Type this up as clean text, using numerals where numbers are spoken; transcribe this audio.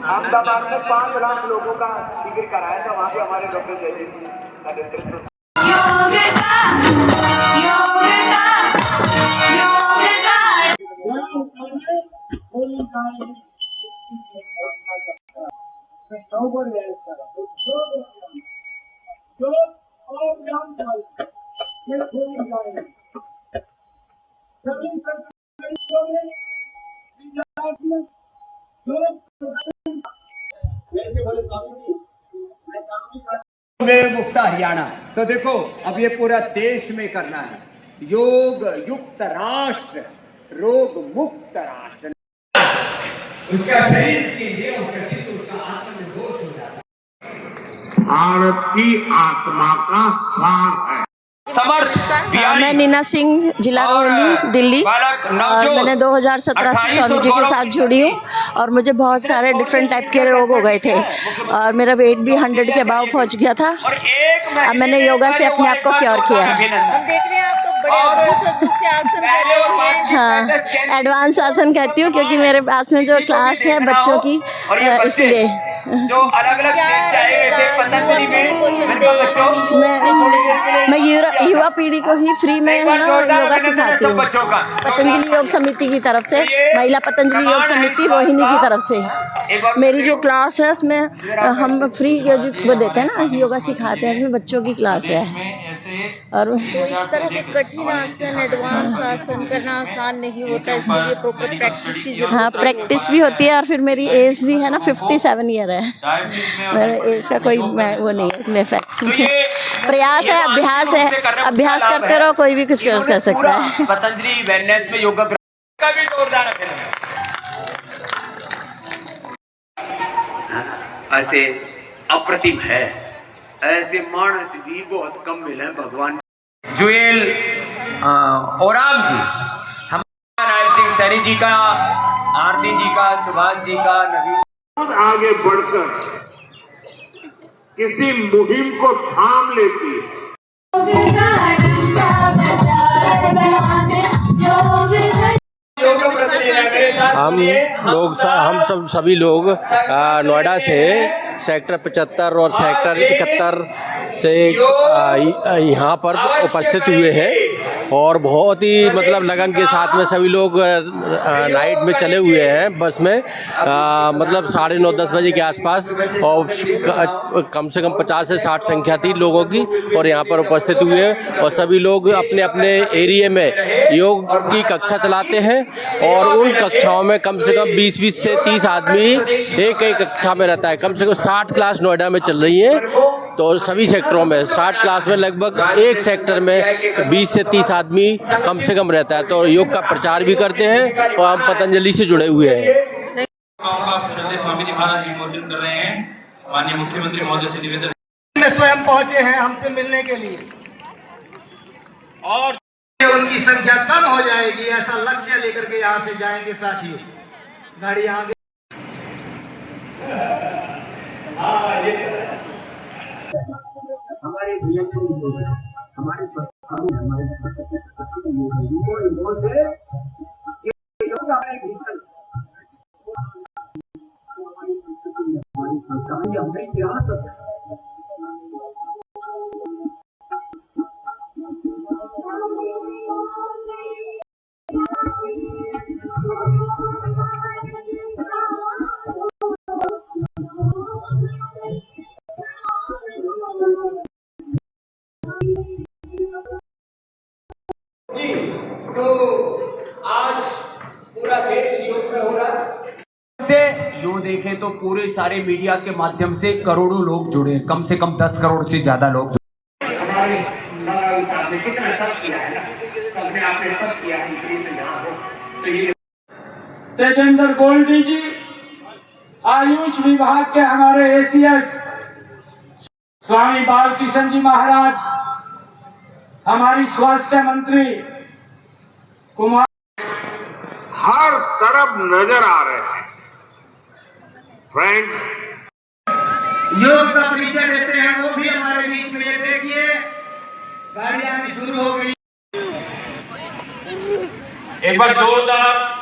अहमदाबाद में 5 लाख लोगों का शिविर कराया था, वहाँ पे हमारे डॉक्टर जयदीप जी का नेतृत्व। मुक्त हरियाणा। तो देखो अब ये पूरा देश में करना है, योग युक्त राष्ट्र, रोग मुक्त राष्ट्र। उसका शरीर कीजिए, उसका चित्त, उसका आत्म निर्दोष हो जाता है। भारत की आत्मा का सार है मैं नीना सिंह, जिला रोहिणी, दिल्ली। और मैंने 2017 से स्वामी जी के साथ जुड़ी हूँ और मुझे बहुत सारे डिफरेंट टाइप के रोग हो गए थे और मेरा वेट भी 100 के अबाव पहुँच गया था। अब मैंने योगा से अपने आप को क्योर किया है। हाँ, एडवांस आसन करती हूँ क्योंकि मेरे पास में जो क्लास है बच्चों की, इसलिए जो अलग-अलग स्टेट से आए थे पतंजलि में, मैं युवा पीढ़ी को ही फ्री में है ना योगा सिखाती हूँ, पतंजलि योग समिति की तरफ से, महिला पतंजलि योग समिति रोहिणी की तरफ से। मेरी जो क्लास है उसमें हम फ्री वो देते हैं ना, योगा सिखाते हैं, उसमें बच्चों की क्लास है। और इस तरह के कठिन आसन, एडवांस आसन करना आसान नहीं होता, इसके लिए प्रॉपर प्रैक्टिस की जरूरत है। हाँ, प्रैक्टिस भी होती है और फिर मेरी एज भी है ना 57 ईयर है। मेरे एज का कोई वो नहीं है इसमें फैक्ट। प्रयास है, अभ्यास है, अभ्यास करते रहो, कोई भी कुछ कर सकता है। पतंजलि वेलनेस में योगा का भी जोरदार अभिनंदन। ऐसे अप्रतिम है, ऐसे मानस भी बहुत कम मिले भगवान। जुएल ओराम जी, हमारा नायब सिंह सैनी जी का, आरती जी का, सुभाष जी का, नवीन आगे बढ़कर किसी मुहिम को थाम लेती है। हम सभी लोग नोएडा से सेक्टर 75 और सेक्टर 71 से यहाँ पर उपस्थित हुए हैं और बहुत ही मतलब लगन के साथ में सभी लोग नाइट में चले हुए हैं बस में, मतलब 9:30-10 बजे के आसपास, और कम से कम 50 से 60 संख्या थी लोगों की और यहाँ पर उपस्थित हुए हैं और सभी लोग अपने अपने एरिया में योग की कक्षा चलाते हैं और उन कक्षाओं में कम से कम 20 से 30 आदमी एक कक्षा में रहता है। कम से कम 60 क्लास नोएडा में चल रही है, तो सभी सेक्टरों में 60 क्लास में लगभग एक सेक्टर में 20 से 30 आदमी कम से कम रहता है। तो योग का प्रचार भी करते हैं और हम पतंजलि से जुड़े हुए हैं। स्वामी जी महाराज विमोचन कर रहे हैं। माननीय मुख्यमंत्री महोदय से निवेदन, स्वयं पहुंचे हैं हमसे मिलने के लिए और उनकी संख्या कम हो जाएगी, ऐसा लक्ष्य लेकर के यहाँ से जाएंगे साथियों। गाड़ी आगे हमारे हमारे तो आज पूरा देश योग में हो रहा से यूं देखें तो पूरे सारे मीडिया के माध्यम से करोड़ों लोग जुड़े, कम से कम 10 करोड़ से ज्यादा लोग। तेजेंद्र गोल्डी जी, आयुष विभाग के हमारे एसीएस स्वामी बालकिशन जी महाराज, हमारी स्वास्थ्य मंत्री कुमार, हर तरफ नजर आ रहे हैं फ्रेंड्स। योग का परिचय देते हैं वो भी हमारे बीच में। ये देखिए गाड़ियां भी शुरू हो गई। एक बार जोरदार